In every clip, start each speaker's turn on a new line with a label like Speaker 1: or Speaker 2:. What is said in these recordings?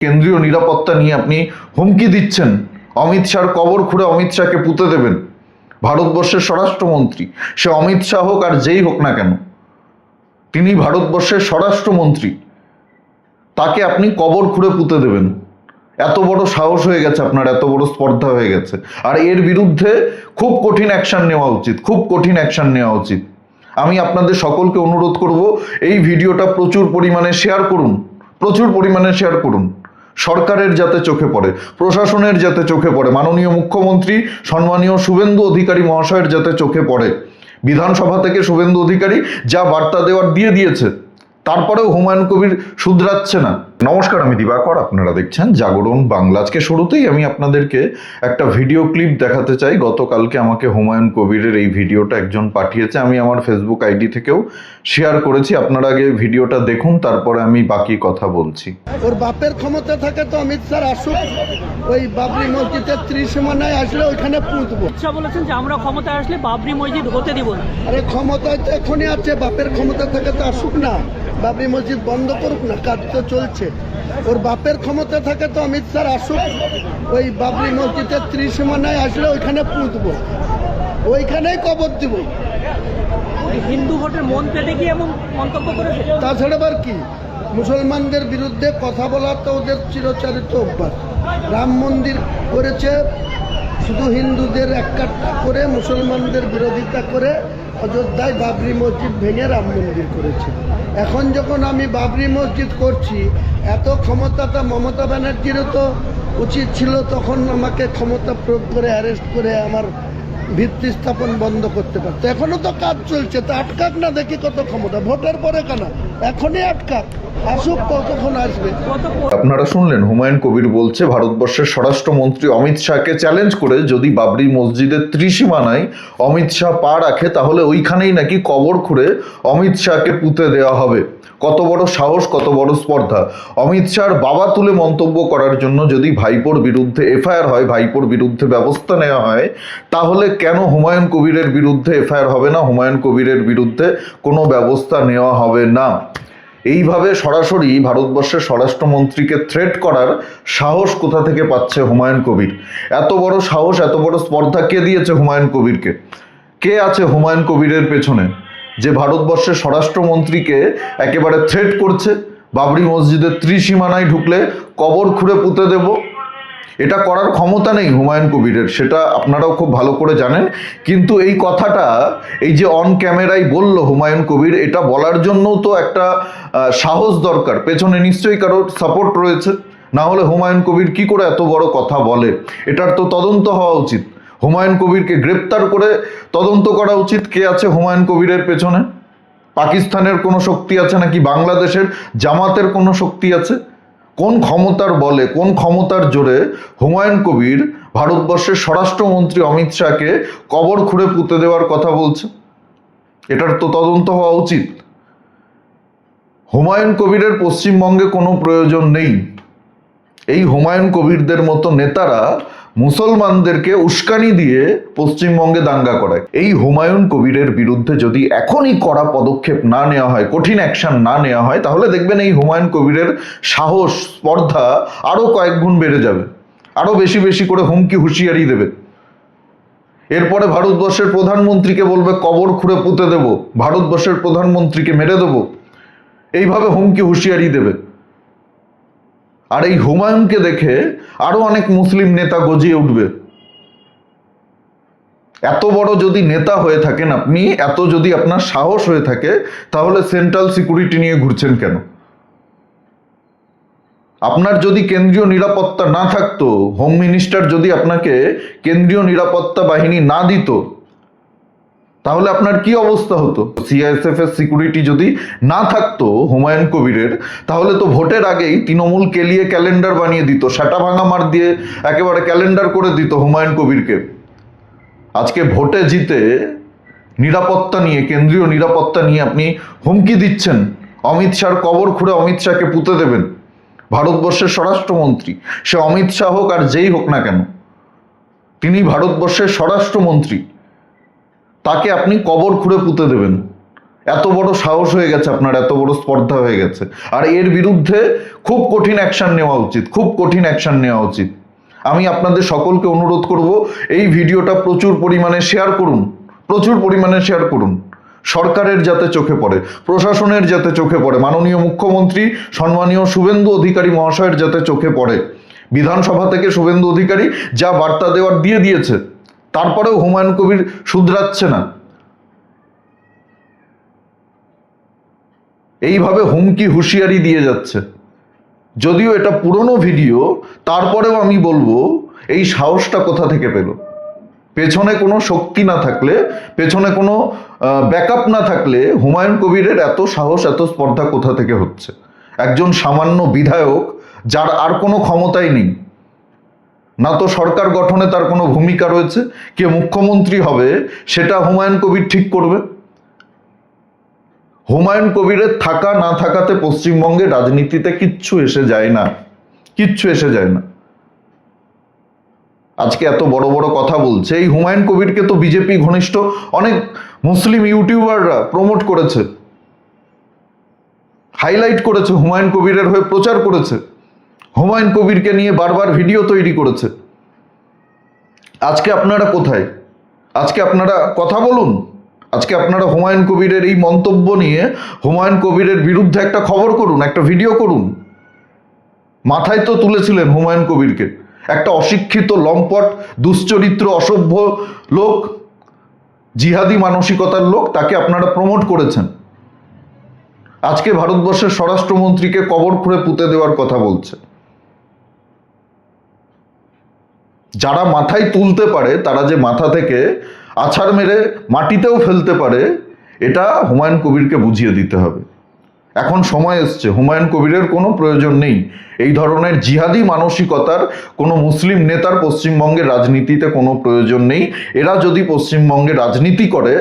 Speaker 1: কেন্দ্রীয় নিরাপত্তা নিয়ে আপনি হুমকি দিচ্ছেন, অমিত শাহর কবর খুঁড়ে অমিত শাহকে পুঁতে দেবেন। ভারতবর্ষের স্বরাষ্ট্রমন্ত্রী, সে অমিত শাহ হোক আর যেই হোক না কেন, তিনি ভারতবর্ষের স্বরাষ্ট্রমন্ত্রী, তাকে আপনি কবর খুঁড়ে পুঁতে দেবেন। এত বড় সাহস হয়ে গেছে আপনার, এত বড় স্পর্ধা হয়ে গেছে। আর এর বিরুদ্ধে খুব কঠিন অ্যাকশন নেওয়া উচিত, খুব কঠিন অ্যাকশন নেওয়া উচিত। আমি আপনাদের সকলকে অনুরোধ করব, এই ভিডিওটা প্রচুর পরিমাণে শেয়ার করুন, প্রচুর পরিমাণে শেয়ার করুন। সরকারের যাতে চোখে পড়ে, প্রশাসনের যাতে চোখে পড়ে, মাননীয় মুখ্যমন্ত্রী সম্মানীয় শুভেন্দু অধিকারী মহাশয়ের যাতে চোখে পড়ে। বিধানসভা থেকে শুভেন্দু অধিকারী যা বার্তা দেওয়ার দিয়ে দিয়েছে, তারপরেও হুমায়ুন কবির শুধরাচ্ছে না। নমস্কার, আমি দিবাকর, আপনারা দেখছেন জাগরণ বাংলা। আজকে শুরুতেই আমি আপনাদেরকে একটা ভিডিও ক্লিপ দেখাতে চাই। গতকালকে আমাকে হুমায়ুন কবিরের এই ভিডিওটা একজন পাঠিয়েছে, আমি আমার ফেসবুক আইডি থেকেও শেয়ার করেছি। আপনারা আগে ভিডিওটা দেখুন, তারপরে আমি বাকি কথা বলছি।
Speaker 2: ওর বাপের ক্ষমতা থাকে তো অমিত স্যার আসুক, ওই বাবরি মসজিদের ত্রিসীমানায় আসলে ওইখানে পুঁতবো।
Speaker 3: বলেছেন যে আমরা ক্ষমতায় আসলে বাবরি মসজিদ হতে দিব না।
Speaker 2: আরে ক্ষমতায় তো এখনই আছে, বাপের ক্ষমতা থাকে তো আসুক না, বাবরি মসজিদ বন্ধ করুক না, কাজ তো চলছে। ওর বাপের ক্ষমতা থাকে তো অমিত স্যার আসুক, ওই বাবরি মসজিদের ত্রিসীমানায় আসলে ওইখানে পুঁতবো, ওইখানেই কবর দিব।
Speaker 3: হিন্দু ভোটের মন পেতে কি এমন মন্তব্য করেছে?
Speaker 2: তাছাড়া আবার কি, মুসলমানদের বিরুদ্ধে কথা বলা তো ওদের চিরচরিত অভ্যাস। রাম মন্দির করেছে, শুধু হিন্দুদের এককাট্টা করে মুসলমানদের বিরোধিতা করে অযোধ্যায় বাবরি মসজিদ ভেঙে রাম মন্দির করেছে। এখন যখন আমি বাবরি মসজিদ করছি, এত ক্ষমতাটা মমতা ব্যানার্জিরও তো উচিত ছিল তখন আমাকে ক্ষমতা প্রয়োগ করে অ্যারেস্ট করে আমার ভিত্তি স্থাপন বন্ধ করতে পারতো। এখনো তো কাজ চলছে, তো আটকাক না, দেখি কত ক্ষমতা। ভোটের পরে কেন, এখনই আটকাক, আসুক, কতক্ষণ আসবে।
Speaker 1: আপনারা শুনলেন, হুমায়ুন কবির বলছে ভারতবর্ষের স্বরাষ্ট্রমন্ত্রী অমিত শাহকে চ্যালেঞ্জ করে যদি বাবরি মসজিদের ত্রিসীমানায় অমিত শাহ পা রাখে, তাহলে ওইখানেই নাকি কবর খুঁড়ে অমিত শাহকে পুঁতে দেওয়া হবে। কত বড় সাহস, কত বড় স্পর্ধা! অমিত শাহর বাবা তুলে মন্তব্য করার জন্য যদি ভাইপোর বিরুদ্ধে এফআইআর হয়, ভাইপোর বিরুদ্ধে ব্যবস্থা নেওয়া হয়, তাহলে কেন হুমায়ুন কবিরের বিরুদ্ধে এফআইআর হবে না, হুমায়ুন কবিরের বিরুদ্ধে কোনো ব্যবস্থা নেওয়া হবে না? এইভাবে সরাসরি ভারতবর্ষের স্বরাষ্ট্রমন্ত্রীকে থ্রেট করার সাহস কোথা থেকে পাচ্ছে হুমায়ুন কবির? এত বড় সাহস, এত বড় স্পর্ধা কে দিয়েছে হুমায়ুন কবিরকে? কে আছে হুমায়ুন কবিরের পেছনে যে ভারতবর্ষের স্বরাষ্ট্রমন্ত্রীকে একেবারে থ্রেট করছে, বাবরি মসজিদের ত্রিসীমানায় ঢুকলে কবর খুঁড়ে পুঁতে দেব? এটা করার ক্ষমতা নেই হুমায়ুন কবিরের, সেটা আপনারাও খুব ভালো করে জানেন। কিন্তু এই কথাটা, এই যে অন ক্যামেরায় বলল হুমায়ুন কবির, এটা বলার জন্যও তো একটা সাহস দরকার, পেছনে নিশ্চয়ই কারোর সাপোর্ট রয়েছে, না হলে হুমায়ুন কবির কি করে এত বড় কথা বলে? এটার তো তদন্ত হওয়া উচিত, হুমায়ুন কবিরকে গ্রেপ্তার করে তদন্ত করা উচিত কে আছে হুমায়ুন কবিরের পেছনে। পাকিস্তানের কোনো শক্তি আছে নাকি বাংলাদেশের জামাতের কোনো শক্তি আছে? কোন ক্ষমতার বলে, কোন ক্ষমতার জোরে হুমায়ুন কবির ভারতবর্ষের স্বরাষ্ট্রমন্ত্রী অমিত শাহকে কবর খুঁড়ে পুঁতে দেওয়ার কথা বলছে? এটার তো তদন্ত হওয়া উচিত। হুমায়ুন কবিরের পশ্চিমবঙ্গে কোনো প্রয়োজন নেই। এই হুমায়ুন কবিরদের মতো নেতারা মুসলমানদেরকে উস্কানি দিয়ে পশ্চিমবঙ্গে দাঙ্গা করায়। এই হুমায়ুন কবিরের বিরুদ্ধে যদি এখনই কড়া পদক্ষেপ না নেওয়া হয়, কঠিন অ্যাকশন না নেওয়া হয়, তাহলে দেখবেন এই হুমায়ুন কবিরের সাহস, স্পর্ধা আরো কয়েক গুণ বেড়ে যাবে, আরো বেশি বেশি করে হুমকি হুঁশিয়ারি দেবে। এরপরে ভারতবর্ষের প্রধানমন্ত্রীকে বলবে কবর খুঁড়ে পুঁতে দেব, ভারতবর্ষের প্রধানমন্ত্রীকে মেরে দেব, এইভাবে হুমকি হুঁশিয়ারি দেবে। আর এই হুমায়ুনকে দেখে আরো অনেক মুসলিম নেতা গজিয়ে উঠবে। এত বড় যদি নেতা হয়ে থাকেন আপনি, এত যদি আপনার সাহস হয়ে থাকে, তাহলে সেন্ট্রাল সিকিউরিটি নিয়ে ঘুরছেন কেন? আপনার যদি কেন্দ্রীয় নিরাপত্তা না থাকতো, হোম মিনিস্টার যদি আপনাকে কেন্দ্রীয় নিরাপত্তা বাহিনী না দিত, তাহলে আপনার কি অবস্থা হতো? সিআইএসএফ এর সিকিউরিটি যদি না থাকতো হুমায়ুন কবিরের, তাহলে তো ভোটের আগেই তৃণমূল কেলিয়ে ক্যালেন্ডার বানিয়ে দিত, সাটা ভাঙা মার দিয়ে একেবারে ক্যালেন্ডার করে দিত হুমায়ুন কবিরকে। আজকে ভোটে জিতে নিরাপত্তা নিয়ে, কেন্দ্রীয় নিরাপত্তা নিয়ে আপনি হুমকি দিচ্ছেন, অমিত শাহর কবর খুঁড়ে অমিত শাহকে পুঁতে দেবেন। ভারতবর্ষের স্বরাষ্ট্রমন্ত্রী, সে অমিত শাহ হোক আর যেই হোক না কেন, তিনি ভারতবর্ষের স্বরাষ্ট্রমন্ত্রী, তাকে আপনি কবর খুঁড়ে পুঁতে দেবেন। এত বড় সাহস হয়ে গেছে আপনার, এত বড় স্পর্ধা হয়ে গেছে। আর এর বিরুদ্ধে খুব কঠিন অ্যাকশন নেওয়া উচিত, খুব কঠিন অ্যাকশন নেওয়া উচিত। আমি আপনাদের সকলকে অনুরোধ করব, এই ভিডিওটা প্রচুর পরিমাণে শেয়ার করুন, প্রচুর পরিমাণে শেয়ার করুন। সরকারের যাতে চোখে পড়ে, প্রশাসনের যাতে চোখে পড়ে, মাননীয় মুখ্যমন্ত্রী সম্মানীয় শুভেন্দু অধিকারী মহাশয়ের যাতে চোখে পড়ে। বিধানসভা থেকে শুভেন্দু অধিকারী যা বার্তা দেওয়ার দিয়ে দিয়েছে, তারপরেও হুমায়ুন কবির শুধরাচ্ছে না। এইভাবে হুমকি হুঁশিয়ারি দিয়ে যাচ্ছে। যদিও এটা পুরনো ভিডিও, তারপরেও আমি বলবো এই সাহসটা কোথা থেকে পেল? পেছনে কোনো শক্তি না থাকলে, পেছনে কোনো ব্যাকআপ না থাকলে হুমায়ুন কবিরের এত সাহস, এত স্পর্ধা কোথা থেকে হচ্ছে? একজন সামান্য বিধায়ক যার আর কোনো ক্ষমতাই নেই, না তো সরকার গঠনে তার কোনো ভূমিকা রয়েছে, কে মুখ্যমন্ত্রী হবে সেটা হুমায়ুন কবির ঠিক করবে। হুমায়ুন কবিরের থাকা না থাকাতে পশ্চিমবঙ্গের রাজনীতিতে কিচ্ছু এসে যায় না, কিচ্ছু এসে যায় না। আজকে এত বড় বড় কথা বলছে, এই হুমায়ুন কবিরকে তো বিজেপি ঘনিষ্ঠ অনেক মুসলিম ইউটিউবাররা প্রমোট করেছে, হাইলাইট করেছে, হুমায়ুন কবিরের হয়ে প্রচার করেছে, হুমায়ুন কবিরকে নিয়ে বারবার ভিডিও তৈরি করেছে। আজকে আপনারা কোথায়? আজকে আপনারা কথা বলুন। আজকে আপনারা হুমায়ুন কবিরের এই মন্তব্য নিয়ে হুমায়ুন কবিরের বিরুদ্ধে একটা খবর করুন, একটা ভিডিও করুন। মাথায় তো তুলেছিলেন হুমায়ুন কবিরকে, একটা অশিক্ষিত, লম্পট, দুশ্চরিত্র, অসভ্য লোক, জিহাদি মানসিকতার লোক, তাকে আপনারা প্রমোট করেছেন। আজকে ভারতবর্ষের স্বরাষ্ট্রমন্ত্রীকে কবর খুঁড়ে পুঁতে দেওয়ার কথা বলছে। যারা মাথায় তুলতে পারে, তারা যে মাথা থেকে আছাড় মেরে মাটিতেও ফেলতে পারে, এটা হুমায়ুন কবিরকে বুঝিয়ে দিতে হবে। এখন সময় এসছে, হুমায়ুন কবিরের কোনো প্রয়োজন নেই। এই ধরনের জিহাদি মানসিকতার কোনো মুসলিম নেতার পশ্চিমবঙ্গের রাজনীতিতে কোনো প্রয়োজন নেই। এরা যদি পশ্চিমবঙ্গে রাজনীতি করে,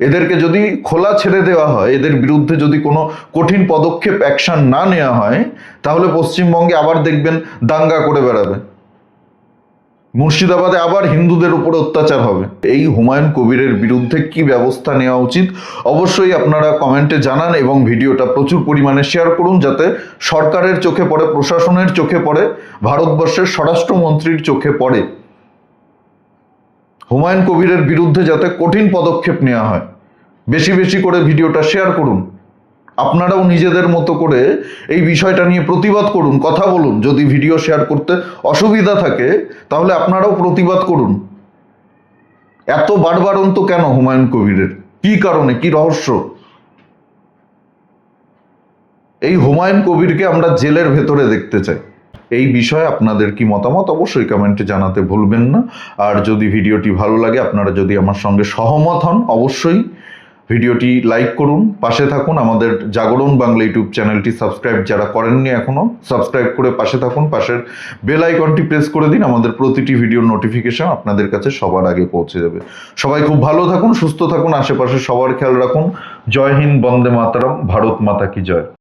Speaker 1: এদেরকে যদি খোলা ছেড়ে দেওয়া হয়, এদের বিরুদ্ধে যদি কোনো কঠিন পদক্ষেপ, অ্যাকশন না নেওয়া হয়, তাহলে পশ্চিমবঙ্গে আবার দেখবেন দাঙ্গা করে বেড়াবে, মুর্শিদাবাদে আবার হিন্দুদের উপর অত্যাচার হবে। এই হুমায়ুন কবিরের বিরুদ্ধে কি ব্যবস্থা নেওয়া উচিত অবশ্যই আপনারা কমেন্টে জানান এবং ভিডিওটা প্রচুর পরিমাণে শেয়ার করুন, যাতে সরকারের চোখে পড়ে, প্রশাসনের চোখে পড়ে, ভারতবর্ষের স্বরাষ্ট্রমন্ত্রীর চোখে পড়ে। হুমায়ুন কবিরের বিরুদ্ধে যাতে কঠিন পদক্ষেপ নেওয়া হয়। বেশি বেশি করে ভিডিওটা শেয়ার করুন। আপনারাও নিজেদের মতো করে এই বিষয়টা নিয়ে প্রতিবাদ করুন, কথা বলুন। যদি ভিডিও শেয়ার করতে অসুবিধা থাকে তাহলে আপনারাও প্রতিবাদ করুন। এত বাড়বাড়ন্ত কেন হুমায়ুন কবিরের? কি কারণে, কি রহস্য? এই হুমায়ুন কবিরকে আমরা জেলের ভেতরে দেখতে চাই। এই বিষয়ে আপনাদের কি মতামত অবশ্যই কমেন্টে জানাতে ভুলবেন না। আর যদি ভিডিওটি ভালো লাগে, আপনারা যদি আমার সঙ্গে সহমত হন, অবশ্যই ভিডিওটি লাইক করুন, পাশে থাকুন। আমাদের জাগরণ বাংলা ইউটিউব চ্যানেলটি সাবস্ক্রাইব যারা করেননি এখনো, সাবস্ক্রাইব করে পাশে থাকুন। পাশের বেল আইকনটি প্রেস করে দিন, আমাদের প্রতিটি ভিডিওর নোটিফিকেশন আপনাদের কাছে সবার আগে পৌঁছে যাবে। সবাই খুব ভালো থাকুন, সুস্থ থাকুন, আশেপাশে সবার খেয়াল রাখুন। জয় হিন্দ, বন্দে মাতরম, ভারত মাতা কি জয়।